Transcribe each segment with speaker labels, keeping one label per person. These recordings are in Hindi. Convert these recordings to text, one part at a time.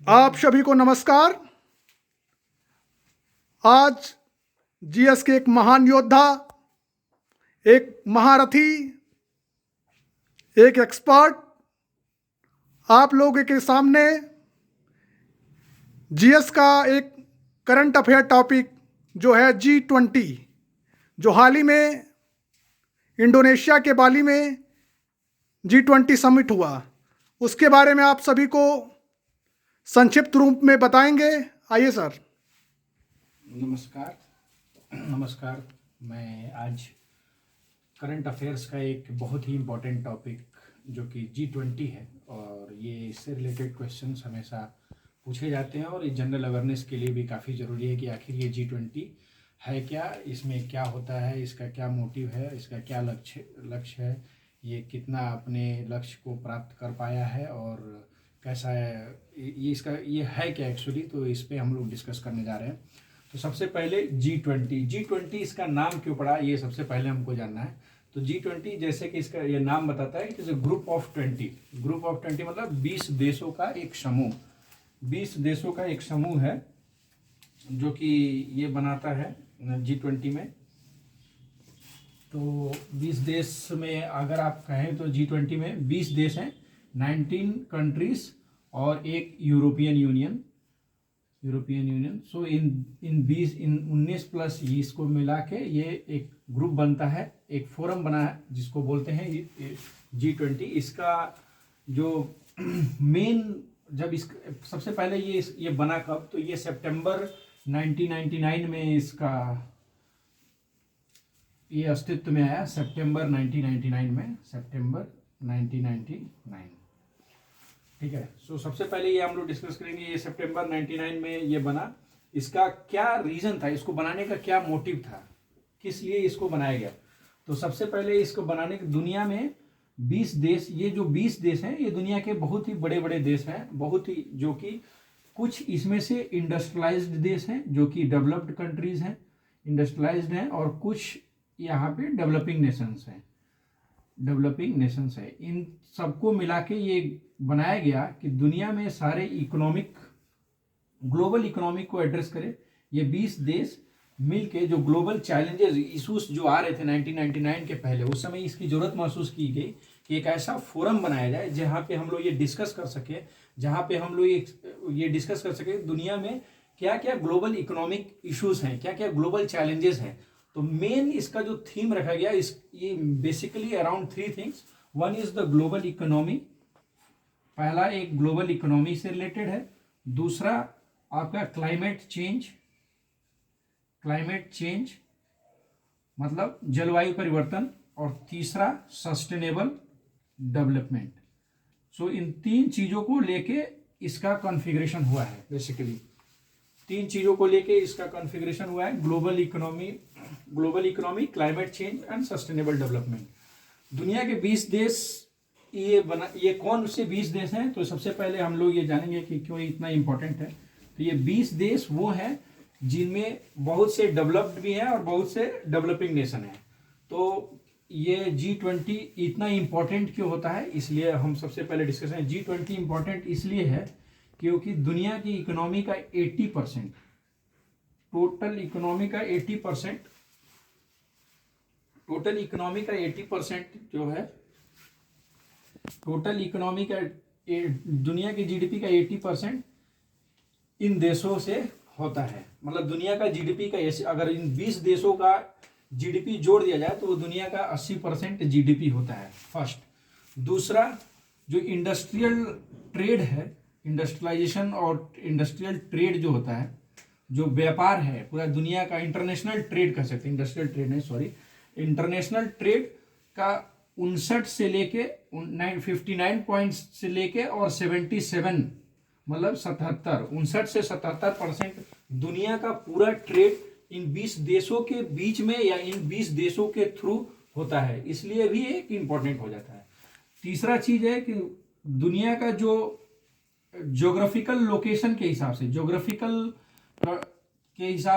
Speaker 1: आप सभी को नमस्कार। आज जीएस के एक महान योद्धा, एक महारथी, एक एक्सपर्ट आप लोगों के सामने जीएस का एक करंट अफेयर टॉपिक जो है G20, जो हाल ही में इंडोनेशिया के बाली में G20 समिट हुआ, उसके बारे में आप सभी को संक्षिप्त रूप में बताएंगे। आइए सर।
Speaker 2: नमस्कार। मैं आज करंट अफेयर्स का एक बहुत ही इम्पोर्टेंट टॉपिक जो कि G20 है, और ये इससे रिलेटेड क्वेश्चंस हमेशा पूछे जाते हैं और ये जनरल अवेयरनेस के लिए भी काफ़ी ज़रूरी है कि आखिर ये G20 है क्या, इसमें क्या होता है, इसका क्या मोटिव है, इसका क्या लक्ष्य है, ये कितना अपने लक्ष्य को प्राप्त कर पाया है और कैसा है, ये है क्या एक्चुअली। तो इस पे हम लोग डिस्कस करने जा रहे हैं। तो सबसे पहले G20 इसका नाम क्यों पड़ा, ये सबसे पहले हमको जानना है। तो G20 जैसे कि इसका ये नाम बताता है कि जैसे ग्रुप ऑफ 20 मतलब 20 देशों का एक समूह, 20 देशों का एक समूह है जो कि ये बनाता है G20 में। तो 20 देश में अगर आप कहें तो G20 में 20 देश हैं, 19 कंट्रीज और एक यूरोपियन यूनियन। सो इन 19 प्लस इसको मिला के ये एक ग्रुप बनता है, एक फोरम बना है जिसको बोलते हैं G20। इसका जो मेन, जब इस सबसे पहले ये बना कब, तो ये सितंबर 1999 में इसका ये अस्तित्व में आया, सितंबर 1999। ठीक है। सो सबसे पहले ये हम लोग डिस्कस करेंगे, ये सितंबर 99 में ये बना। इसका क्या रीजन था, इसको बनाने का क्या मोटिव था, किस लिए इसको बनाया गया। तो सबसे पहले इसको बनाने के दुनिया में 20 देश, ये जो 20 देश हैं ये दुनिया के बहुत ही बड़े बड़े देश हैं, बहुत ही, जो कि कुछ इसमें से इंडस्ट्रियलाइज्ड देश हैं जो कि डेवलप्ड कंट्रीज हैं, इंडस्ट्रियलाइज्ड हैं, और कुछ यहाँ पे डेवलपिंग नेशंस है। इन सबको मिला के ये बनाया गया कि दुनिया में सारे ग्लोबल इकोनॉमिक को एड्रेस करे। ये 20 देश मिलके जो ग्लोबल चैलेंजेस, इशूज जो आ रहे थे 1999 के पहले, उस समय इसकी जरूरत महसूस की गई कि एक ऐसा फोरम बनाया जाए जहाँ पे हम लोग ये डिस्कस कर सके, ये डिस्कस कर सके दुनिया में क्या क्या ग्लोबल इकोनॉमिक इशूज हैं, क्या क्या ग्लोबल चैलेंजेस हैं। तो मेन इसका जो थीम रखा गया, ये basically around 3 things. One is the global economy, पहला एक ग्लोबल इकोनॉमी से रिलेटेड है। दूसरा आपका क्लाइमेट चेंज मतलब जलवायु परिवर्तन, और तीसरा सस्टेनेबल डेवलपमेंट। सो इन 3 चीजों को लेके इसका कॉन्फ़िगरेशन हुआ है। बेसिकली 3 चीजों को लेके इसका कॉन्फ़िगरेशन हुआ है, global economy, climate change and sustainable development. दुनिया के 20 देश ये कौन से 20 देश हैं, तो सबसे पहले हम लोग ये जानेंगे कि क्यों ये इतना इंपॉर्टेंट है। तो ये 20 देश वो हैं जिनमें बहुत से डेवलप्ड भी हैं और बहुत से डेवलपिंग नेशन हैं। तो ये G20 इतना इंपॉर्टेंट क्यों होता है, इसलिए हम सबसे पहले डिस्कस करें। G20 इंपॉर्टेंट इसलिए है क्योंकि दुनिया की इकोनॉमी का 80%, टोटल इकोनॉमी का 80% जो है, टोटल इकोनॉमी का, दुनिया की जीडीपी का 80% इन देशों से होता है। मतलब दुनिया का जीडीपी का, अगर इन 20 देशों का जीडीपी जोड़ दिया जाए तो वो दुनिया का 80% जीडीपी होता है, फर्स्ट। दूसरा, जो इंडस्ट्रियल ट्रेड है, इंडस्ट्रियलाइजेशन और इंडस्ट्रियल ट्रेड जो होता है, जो व्यापार है पूरा दुनिया का, इंटरनेशनल ट्रेड कह सकते हैं, इंडस्ट्रियल ट्रेड नहीं, सॉरी, इंटरनेशनल ट्रेड का 59 से लेके 59 पॉइंट्स से लेके और 77, मतलब 59 से 77% दुनिया का पूरा ट्रेड इन 20 देशों के बीच में या इन 20 देशों के थ्रू होता है, इसलिए भी एक इम्पोर्टेंट हो जाता है। तीसरा चीज है कि दुनिया का जो ज्योग्राफिकल लोकेशन के हिसाब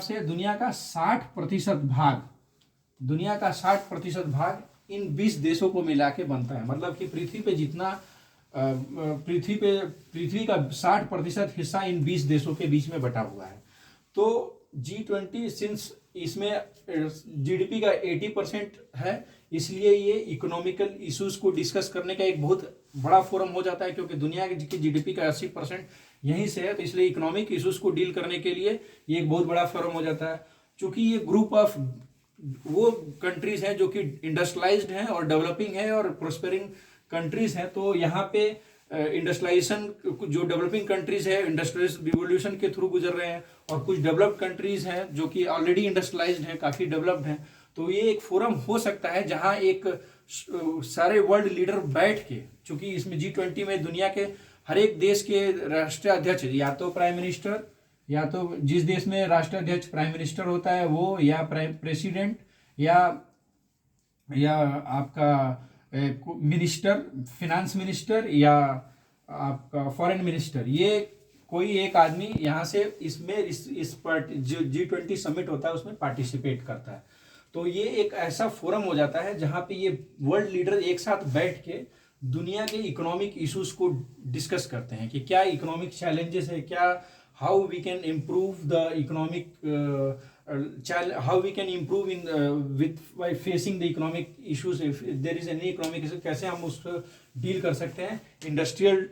Speaker 2: से दुनिया का 60% भाग इन 20 देशों को मिला के बनता है। मतलब कि पृथ्वी पे जितना पृथ्वी का 60% हिस्सा इन 20 देशों के बीच में बटा हुआ है। तो G20 सिंस इसमें जीडीपी का 80% है, इसलिए ये इकोनॉमिकल इश्यूज को डिस्कस करने का एक बहुत बड़ा फोरम हो जाता है, क्योंकि दुनिया की जीडीपी का 80% यहीं से है। तो इसलिए इकोनॉमिक इश्यूज को डील करने के लिए ये एक बहुत बड़ा फोरम हो जाता है। चूंकि ये ग्रुप ऑफ वो कंट्रीज हैं जो कि इंडस्ट्रियलाइज्ड हैं और डेवलपिंग है और प्रोस्पेरिंग कंट्रीज हैं, तो यहाँ पे इंडस्ट्रियलाइजेशन जो डेवलपिंग कंट्रीज है इंडस्ट्रियल रिवोल्यूशन के थ्रू गुजर रहे हैं, और कुछ डेवलप्ड कंट्रीज हैं जो कि ऑलरेडी इंडस्ट्रियलाइज्ड हैं, काफ़ी डेवलप्ड हैं। तो ये एक फोरम हो सकता है जहां एक सारे वर्ल्ड लीडर बैठ के, चूंकि इसमें G20 में दुनिया के हर एक देश के राष्ट्रीय अध्यक्ष, या तो प्राइम मिनिस्टर, या तो जिस देश में राष्ट्रीय अध्यक्ष प्राइम मिनिस्टर होता है वो, या प्रेसिडेंट, या आपका मिनिस्टर, फिनांस मिनिस्टर, या आपका फॉरेन मिनिस्टर, ये कोई एक आदमी यहाँ से इसमें इस जो G20 समिट होता है उसमें पार्टिसिपेट करता है। तो ये एक ऐसा फोरम हो जाता है जहाँ पे ये वर्ल्ड लीडर एक साथ बैठ के दुनिया के इकोनॉमिक इश्यूज को डिस्कस करते हैं कि क्या इकोनॉमिक चैलेंजेस है, क्या how we can improve the economic how we can improve in with by facing the economic issues, if there is any economic issue, कैसे हम उसको डील कर सकते हैं। इंडस्ट्रियल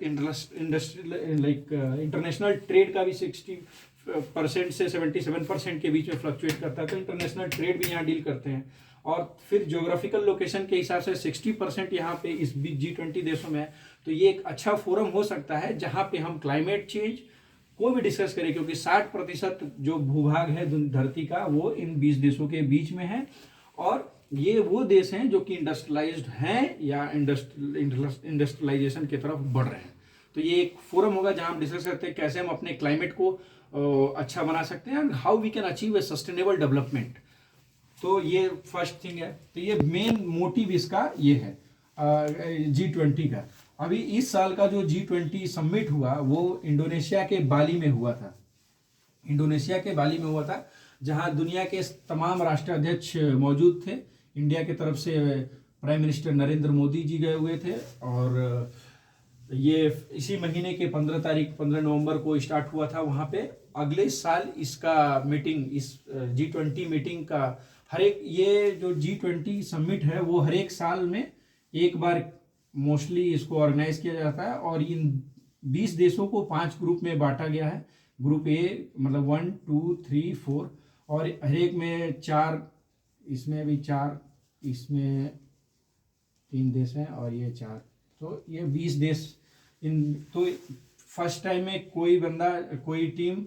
Speaker 2: लाइक इंटरनेशनल ट्रेड का भी 60% से 77% के बीच में फ्लक्चुएट करता है, तो इंटरनेशनल ट्रेड भी यहाँ डील करते हैं। और फिर ज्योग्राफिकल लोकेशन के हिसाब से 60% यहाँ पे इस G20 देशों में है। तो ये एक अच्छा फोरम हो सकता है जहाँ पे हम क्लाइमेट चेंज को भी डिस्कस करें, क्योंकि 60% जो भूभाग है धरती का वो इन 20 देशों के बीच में है, और ये वो देश हैं जो कि इंडस्ट्रियलाइज्ड हैं या इंडस्ट्रियलाइजेशन की तरफ बढ़ रहे हैं। तो ये एक फोरम होगा जहां हम डिस्कस करते हैं कैसे हम अपने क्लाइमेट को अच्छा बना सकते हैं, and how we can achieve a sustainable development. तो ये फर्स्ट थिंग है। तो ये मेन मोटिव इसका ये है G20 का। अभी इस साल का जो G20 समिट हुआ वो इंडोनेशिया के बाली में हुआ था। इंडोनेशिया के बाली में हुआ था जहां दुनिया के तमाम राष्ट्राध्यक्ष मौजूद थे। इंडिया की तरफ से प्राइम मिनिस्टर नरेंद्र मोदी जी गए हुए थे, और ये इसी महीने के 15 नवंबर को स्टार्ट हुआ था वहाँ पे। अगले साल इसका मीटिंग, इस G20 मीटिंग का हर एक, ये जो G20 समिट है वो हर एक साल में एक बार मोस्टली इसको ऑर्गेनाइज किया जाता है, और इन 20 देशों को 5 ग्रुप में बांटा गया है। ग्रुप ए मतलब 1 2 3 4, और हर एक में 4, इसमें भी 4, इसमें 3 देश हैं और ये 4, तो ये 20 देश। तो फर्स्ट टाइम में कोई बंदा, कोई टीम,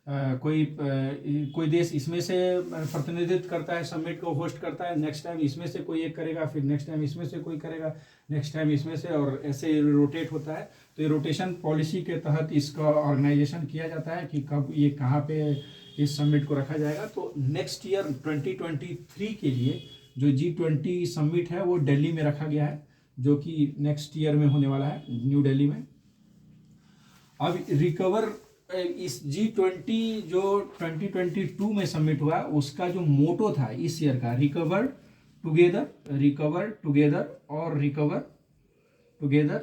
Speaker 2: कोई देश इसमें से प्रतिनिधित्व करता है, समिट को होस्ट करता है। नेक्स्ट टाइम इसमें से कोई एक करेगा, फिर नेक्स्ट टाइम इसमें से कोई करेगा, नेक्स्ट टाइम इसमें से, और ऐसे रोटेट होता है। तो ये रोटेशन पॉलिसी के तहत इसका ऑर्गेनाइजेशन किया जाता है कि कब ये कहाँ पे इस समिट को रखा जाएगा। तो नेक्स्ट ईयर 2023 के लिए जो G20 समिट है वो दिल्ली में रखा गया है, जो कि नेक्स्ट ईयर में होने वाला है न्यू दिल्ली में। अब रिकवर, इस G20 जो 2022 में समिट हुआ उसका जो मोटो था इस ईयर का, रिकवर टुगेदर और recover together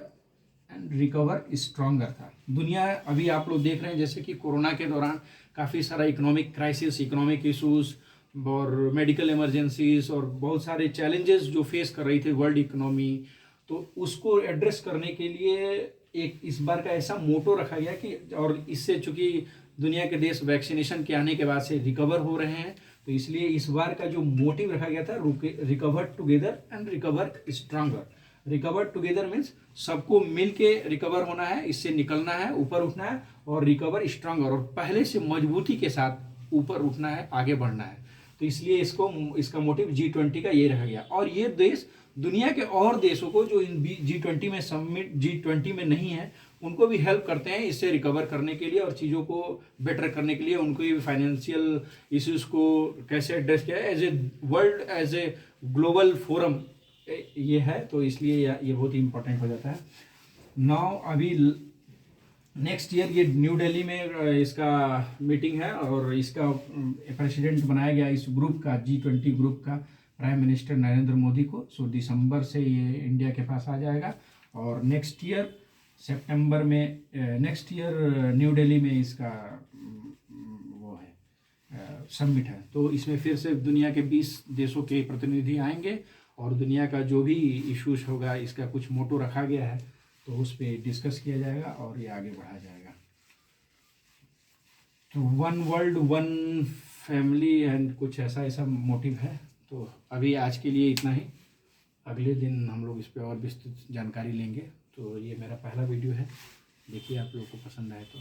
Speaker 2: and recover stronger था। दुनिया अभी आप लोग देख रहे हैं जैसे कि कोरोना के दौरान काफ़ी सारा इकोनॉमिक क्राइसिस, इकोनॉमिक इशूज़ और मेडिकल इमरजेंसीज और बहुत सारे चैलेंजेस जो फेस कर रही थी वर्ल्ड इकोनॉमी, तो उसको एड्रेस करने के लिए एक इस बार का ऐसा मोटो रखा गया कि, और इससे चूंकि दुनिया के देश वैक्सीनेशन के आने के बाद से रिकवर हो रहे हैं, तो इसलिए इस बार का जो मोटिव रखा गया था recover together and recover stronger. Recover together means सबको मिल के रिकवर होना है, इससे निकलना है, ऊपर उठना है, और रिकवर स्ट्रांगर, और पहले से मजबूती के साथ ऊपर उठना है, आगे बढ़ना है। तो इसलिए इसका मोटिव G20 का ये रह गया। और ये देश दुनिया के और देशों को जो इन G20 में समिट G20 में नहीं है उनको भी हेल्प करते हैं इससे रिकवर करने के लिए और चीज़ों को बेटर करने के लिए। उनको ये फाइनेंशियल इश्यूज को कैसे एड्रेस किया है as a world, as a global forum ये है, तो इसलिए ये बहुत ही इंपॉर्टेंट हो जाता है। नाउ अभी नेक्स्ट ईयर ये न्यू दिल्ली में इसका मीटिंग है, और इसका प्रेसिडेंट बनाया गया इस ग्रुप का, G20 ग्रुप का, प्राइम मिनिस्टर नरेंद्र मोदी को। सो दिसंबर से ये इंडिया के पास आ जाएगा, और नेक्स्ट ईयर सितंबर में नेक्स्ट ईयर न्यू दिल्ली में इसका वो है समिट है। तो इसमें फिर से दुनिया के 20 देशों के प्रतिनिधि आएंगे और दुनिया का जो भी इश्यूज होगा, इसका कुछ मोटो रखा गया है, तो उस पर डिस्कस किया जाएगा और ये आगे बढ़ाया जाएगा। तो one world one family and कुछ ऐसा ऐसा मोटिव है। तो अभी आज के लिए इतना ही, अगले दिन हम लोग इस पर और विस्तृत जानकारी लेंगे। तो ये मेरा पहला वीडियो है, देखिए आप लोगों को पसंद आए तो।